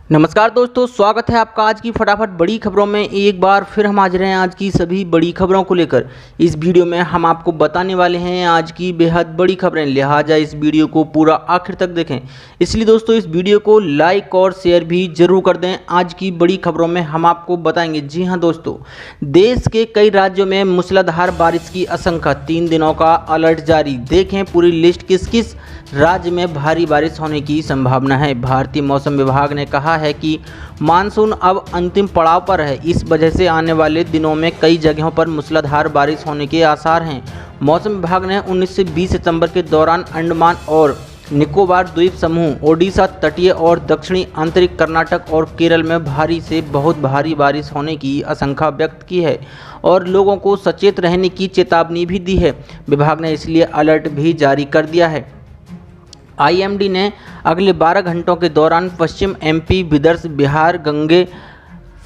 नमस्कार दोस्तों, स्वागत है आपका आज की फटाफट बड़ी खबरों में। एक बार फिर हम हाजिर हैं आज की सभी बड़ी खबरों को लेकर। इस वीडियो में हम आपको बताने वाले हैं आज की बेहद बड़ी खबरें, लिहाजा इस वीडियो को पूरा आखिर तक देखें। इसलिए दोस्तों इस वीडियो को लाइक और शेयर भी जरूर कर दें। आज की बड़ी खबरों में हम आपको बताएंगे, जी हाँ दोस्तों, देश के कई राज्यों में मूसलाधार बारिश की आशंका, 3 दिनों का अलर्ट जारी। देखें पूरी लिस्ट, किस किस राज्य में भारी बारिश होने की संभावना है। भारतीय मौसम विभाग ने कहा है कि मानसून अब अंतिम पड़ाव पर है, इस वजह से आने वाले दिनों में कई जगहों पर मूसलाधार बारिश होने के आसार हैं। मौसम विभाग ने 19 से 20 सितंबर के दौरान अंडमान और निकोबार द्वीप समूह, ओडिशा तटीय और दक्षिणी आंतरिक कर्नाटक और केरल में भारी से बहुत भारी बारिश होने की आशंका व्यक्त की है और लोगों को सचेत रहने की चेतावनी भी दी है। विभाग ने इसलिए अलर्ट भी जारी कर दिया है। आईएमडी ने अगले 12 घंटों के दौरान पश्चिम एमपी, विदर्भ, बिहार, गंगे,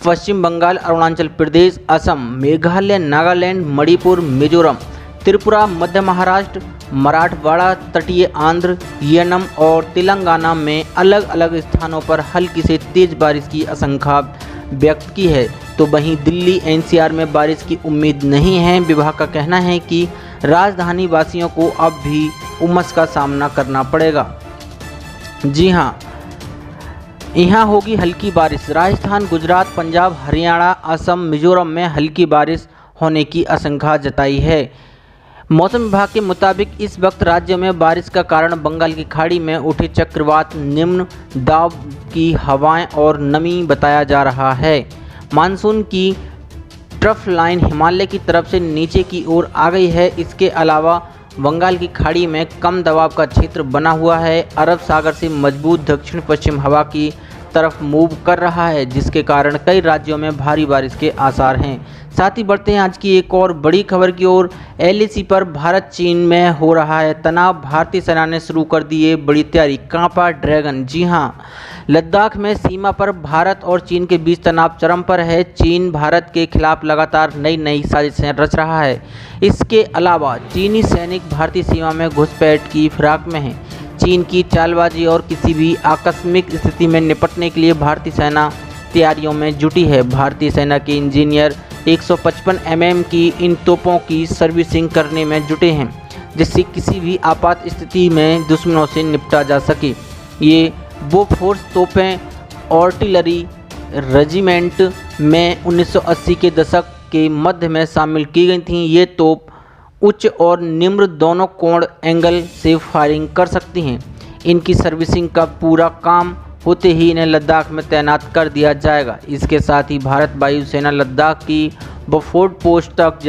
पश्चिम बंगाल, अरुणाचल प्रदेश, असम, मेघालय, नागालैंड, मणिपुर, मिजोरम, त्रिपुरा, मध्य महाराष्ट्र, मराठवाड़ा, तटीय आंध्र, यनम और तेलंगाना में अलग अलग स्थानों पर हल्की से तेज बारिश की आशंका व्यक्त की है। तो वहीं दिल्ली एनसीआर में बारिश की उम्मीद नहीं है। विभाग का कहना है कि राजधानी वासियों को अब भी उमस का सामना करना पड़ेगा। जी हाँ, यहाँ होगी हल्की बारिश। राजस्थान, गुजरात, पंजाब, हरियाणा, असम, मिजोरम में हल्की बारिश होने की आशंका जताई है। मौसम विभाग के मुताबिक इस वक्त राज्य में बारिश का कारण बंगाल की खाड़ी में उठे चक्रवात, निम्न दाब की हवाएं और नमी बताया जा रहा है। मानसून की ट्रफ लाइन हिमालय की तरफ से नीचे की ओर आ गई है। इसके अलावा बंगाल की खाड़ी में कम दबाव का क्षेत्र बना हुआ है, अरब सागर से मजबूत दक्षिण पश्चिम हवा की तरफ मूव कर रहा है, जिसके कारण कई राज्यों में भारी बारिश के आसार हैं। साथ ही बढ़ते हैं आज की एक और बड़ी खबर की ओर। एलएसी पर भारत चीन में हो रहा है तनाव, भारतीय सेना ने शुरू कर दी है बड़ी तैयारी, कांपा ड्रैगन। जी हाँ, लद्दाख में सीमा पर भारत और चीन के बीच तनाव चरम पर है। चीन भारत के खिलाफ लगातार नई साजिशें रच रहा है। इसके अलावा चीनी सैनिक भारतीय सीमा में घुसपैठ की फिराक में हैं। चीन की चालबाजी और किसी भी आकस्मिक स्थिति में निपटने के लिए भारतीय सेना तैयारियों में जुटी है। भारतीय सेना के इंजीनियर 155 mm की इन तोपों की सर्विसिंग करने में जुटे हैं, जिससे किसी भी आपात स्थिति में दुश्मनों से निपटा जा सके। ये बोफोर्स तोपें आर्टिलरी रेजिमेंट में 1980 के दशक के मध्य में शामिल की गई थीं। ये तोप उच्च और निम्न दोनों कोण एंगल से फायरिंग कर सकती हैं। इनकी सर्विसिंग का पूरा काम होते ही इन्हें लद्दाख में तैनात कर दिया जाएगा। इसके साथ ही भारत वायुसेना लद्दाख की बोफोर्ड पोस्ट तक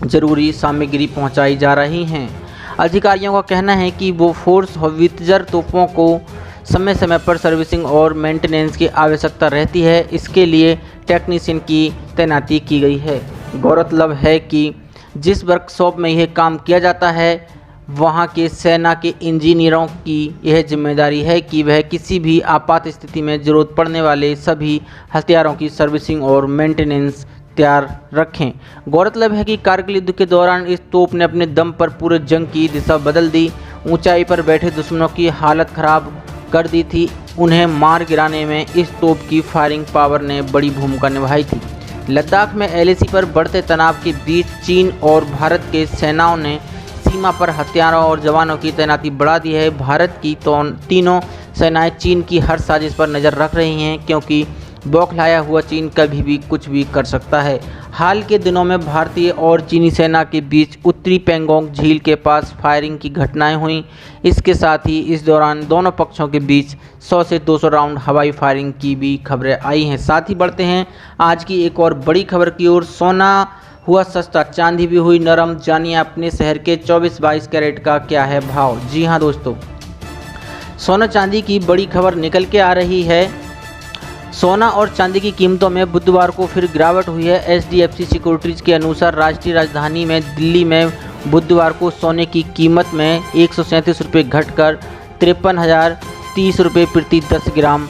जरूरी सामग्री पहुंचाई जा रही हैं। अधिकारियों का कहना है कि बोफोर्स हवित्जर तोपों को समय समय पर सर्विसिंग और मेंटेनेंस की आवश्यकता रहती है। इसके लिए टेक्नीशियन की तैनाती की गई है। गौरतलब है कि जिस वर्कशॉप में यह काम किया जाता है, वहां के सेना के इंजीनियरों की यह जिम्मेदारी है कि वह किसी भी आपात स्थिति में ज़रूरत पड़ने वाले सभी हथियारों की सर्विसिंग और मेंटेनेंस तैयार रखें। गौरतलब है कि कारगिल युद्ध के दौरान इस तोप ने अपने दम पर पूरे जंग की दिशा बदल दी। ऊंचाई पर बैठे दुश्मनों की हालत खराब कर दी थी। उन्हें मार गिराने में इस तोप की फायरिंग पावर ने बड़ी भूमिका निभाई थी। लद्दाख में एलएसी पर बढ़ते तनाव के बीच चीन और भारत के सेनाओं ने सीमा पर हथियारों और जवानों की तैनाती बढ़ा दी है। भारत की तीनों सेनाएं चीन की हर साजिश पर नज़र रख रही हैं, क्योंकि बौखलाया हुआ चीन कभी भी कुछ भी कर सकता है। हाल के दिनों में भारतीय और चीनी सेना के बीच उत्तरी पेंगोंग झील के पास फायरिंग की घटनाएं हुईं। इसके साथ ही इस दौरान दोनों पक्षों के बीच 100 से 200 राउंड हवाई फायरिंग की भी खबरें आई हैं। साथ ही बढ़ते हैं आज की एक और बड़ी खबर की ओर। सोना हुआ सस्ता, चांदी भी हुई नरम। जानिए अपने शहर के 24-22 कैरेट का क्या है भाव। जी हाँ दोस्तों, सोना चांदी की बड़ी खबर निकल के आ रही है। सोना और चांदी की कीमतों में बुधवार को फिर गिरावट हुई है। एचडीएफसी सिक्योरिटीज़ के अनुसार राष्ट्रीय राजधानी में दिल्ली में बुधवार को सोने की कीमत में 137 रुपये घटकर 53,030 रुपये प्रति 10 ग्राम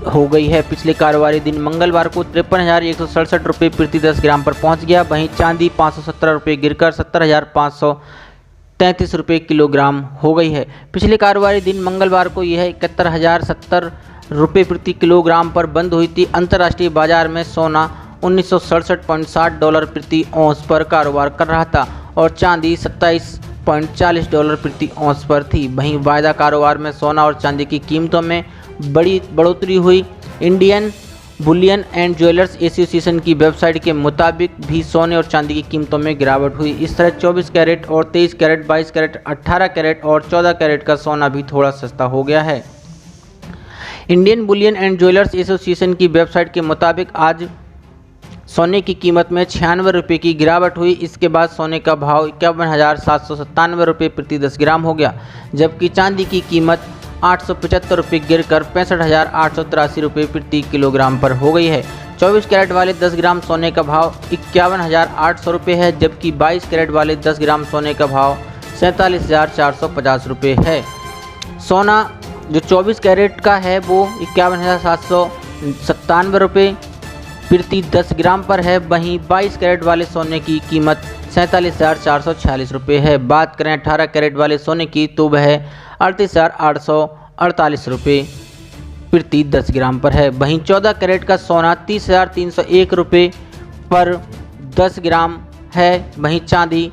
हो गई है। पिछले कारोबारी दिन मंगलवार को 53,167 रुपये प्रति 10 ग्राम पर पहुंच गया। वहीं चांदी 517 रुपये गिरकर 70,533 रुपये किलोग्राम हो गई है। पिछले कारोबारी दिन मंगलवार को यह 71,070 रुपये प्रति किलोग्राम पर बंद हुई थी। अंतर्राष्ट्रीय बाजार में सोना 1967.60 डॉलर प्रति औंस पर कारोबार कर रहा था और चांदी 27.40 डॉलर प्रति औंस पर थी। वहीं वायदा कारोबार में सोना और चांदी की कीमतों में बड़ी बढ़ोतरी हुई। Indian Boolean and jewellers association की वेबसाइट के मुताबिक भी सोने और चांदी की कीमतों में गिरावट हुई। इस तरह 24 कैरेट और 23 कैरेट, 22 कैरेट, 18 कैरेट और 14 कैरेट का सोना भी थोड़ा सस्ता हो गया है। Indian Boolean and jewellers association की वेबसाइट के मुताबिक आज सोने की कीमत में 96 रुपये की गिरावट हुई। इसके बाद सोने का भाव 51,797 रुपये प्रति 10 ग्राम हो गया, जबकि चांदी की कीमत 875 रुपये गिरकर 65,883 रुपये प्रति किलोग्राम पर हो गई है। 24 कैरेट वाले 10 ग्राम सोने का भाव 51,800 रुपये है, जबकि 22 कैरेट वाले 10 ग्राम सोने का भाव 47,450 रुपये है। सोना जो 24 कैरेट का है वो 51,797 रुपये प्रति 10 ग्राम पर है। वहीं 22 कैरेट वाले सोने की कीमत 47,446 रुपये है। बात करें 18 कैरेट वाले सोने की तो वह 38,848 रुपये प्रति 10 ग्राम पर है। वहीं 14 कैरेट का सोना 30,301 रुपये पर 10 ग्राम है। वहीं चांदी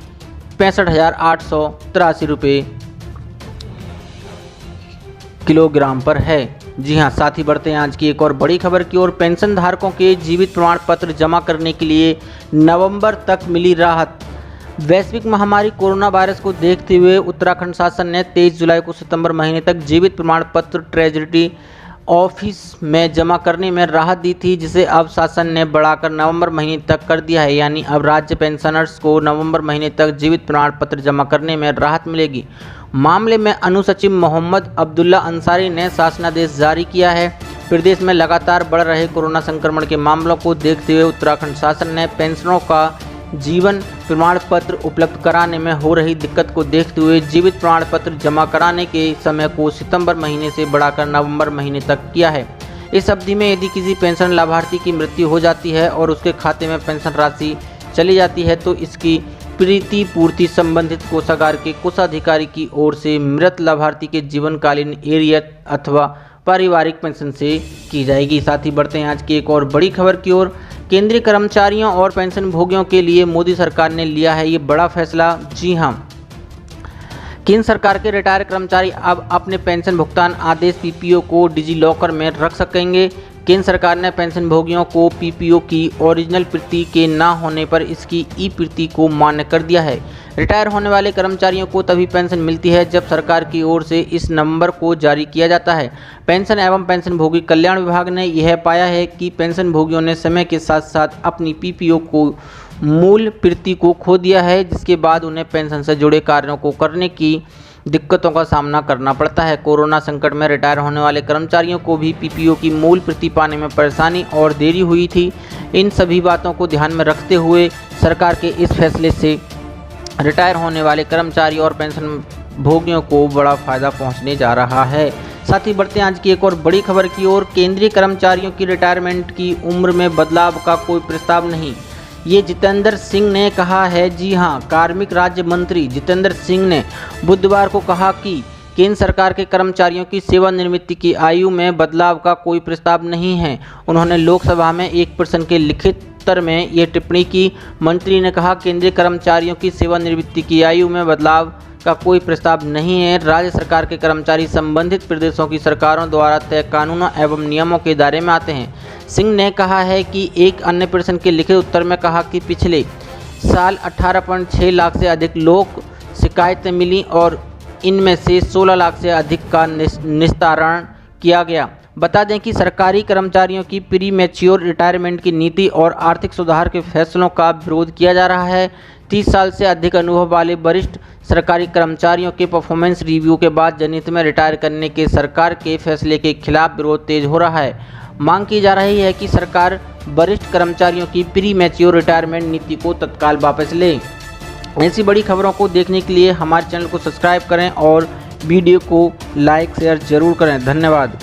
65,883 रुपये किलोग्राम पर है। जी हां, साथ ही बढ़ते हैं आज की एक और बड़ी खबर की ओर। पेंशन धारकों के जीवित प्रमाण पत्र जमा करने के लिए नवंबर तक मिली राहत। वैश्विक महामारी कोरोना वायरस को देखते हुए उत्तराखंड शासन ने 23 जुलाई को सितंबर महीने तक जीवित प्रमाण पत्र ट्रेजरी ऑफिस में जमा करने में राहत दी थी, जिसे अब शासन ने बढ़ाकर नवंबर महीने तक कर दिया है। यानी अब राज्य पेंशनर्स को नवंबर महीने तक जीवित प्रमाण पत्र जमा करने में राहत मिलेगी। मामले में अनुसचिव मोहम्मद अब्दुल्ला अंसारी ने शासनादेश जारी किया है। प्रदेश में लगातार बढ़ रहे कोरोना संक्रमण के मामलों को देखते हुए उत्तराखंड शासन ने पेंशनरों का जीवन प्रमाण पत्र उपलब्ध कराने में हो रही दिक्कत को देखते हुए जीवित प्रमाण पत्र जमा कराने के समय को सितंबर महीने से बढ़ाकर नवंबर महीने तक किया है। इस अवधि में यदि किसी पेंशन लाभार्थी की मृत्यु हो जाती है और उसके खाते में पेंशन राशि चली जाती है तो इसकी प्रतिपूर्ति संबंधित कोषागार के कोषाधिकारी की ओर से मृत लाभार्थी के जीवनकालीन एरियर अथवा पारिवारिक पेंशन से की जाएगी। साथ ही बढ़ते हैं आज की एक और बड़ी खबर की ओर। केंद्रीय कर्मचारियों और पेंशन भोगियों के लिए मोदी सरकार ने लिया है ये बड़ा फैसला। जी हां, केंद्र सरकार के रिटायर कर्मचारी अब अपने पेंशन भुगतान आदेश पीपीओ को डिजी लॉकर में रख सकेंगे। केंद्र सरकार ने पेंशन भोगियों को पीपीओ की ओरिजिनल प्रति के न होने पर इसकी ई प्रति को मान्य कर दिया है। रिटायर होने वाले कर्मचारियों को तभी पेंशन मिलती है जब सरकार की ओर से इस नंबर को जारी किया जाता है। पेंशन एवं पेंशन भोगी कल्याण विभाग ने यह पाया है कि पेंशन भोगियों ने समय के साथ साथ अपनी पीपीओ को मूल प्रति को खो दिया है, जिसके बाद उन्हें पेंशन से जुड़े कार्यों को करने की दिक्कतों का सामना करना पड़ता है। कोरोना संकट में रिटायर होने वाले कर्मचारियों को भी पीपीओ की मूल प्रति पाने में परेशानी और देरी हुई थी। इन सभी बातों को ध्यान में रखते हुए सरकार के इस फैसले से रिटायर होने वाले कर्मचारी और पेंशन भोगियों को बड़ा फायदा पहुंचने जा रहा है। साथ ही बढ़ते हैं आज की एक और बड़ी खबर की ओर। केंद्रीय कर्मचारियों की रिटायरमेंट की उम्र में बदलाव का कोई प्रस्ताव नहीं, ये जितेंद्र सिंह ने कहा है। जी हां, कार्मिक राज्य मंत्री जितेंद्र सिंह ने बुधवार को कहा कि केंद्र सरकार के कर्मचारियों की सेवानिवृत्ति की आयु में बदलाव का कोई प्रस्ताव नहीं है। उन्होंने लोकसभा में एक प्रश्न के लिखित उत्तर में ये टिप्पणी की। मंत्री ने कहा, केंद्रीय कर्मचारियों की सेवानिवृत्ति की आयु में बदलाव का कोई प्रस्ताव नहीं है। राज्य सरकार के कर्मचारी संबंधित प्रदेशों की सरकारों द्वारा तय कानूनों एवं नियमों के दायरे में आते हैं। सिंह ने कहा है कि एक अन्य प्रश्न के लिखित उत्तर में कहा कि पिछले साल 18.6 लाख से अधिक लोग शिकायतें मिली और इनमें से 16 लाख से अधिक का निस्तारण किया गया। बता दें कि सरकारी कर्मचारियों की प्री मैच्योर रिटायरमेंट की नीति और आर्थिक सुधार के फैसलों का विरोध किया जा रहा है। 30 साल से अधिक अनुभव वाले वरिष्ठ सरकारी कर्मचारियों के परफॉर्मेंस रिव्यू के बाद जनहित में रिटायर करने के सरकार के फैसले के खिलाफ विरोध तेज हो रहा है। मांग की जा रही है कि सरकार वरिष्ठ कर्मचारियों की प्री मैच्योर रिटायरमेंट नीति को तत्काल वापस ले। ऐसी बड़ी खबरों को देखने के लिए हमारे चैनल को सब्सक्राइब करें और वीडियो को लाइक शेयर जरूर करें। धन्यवाद।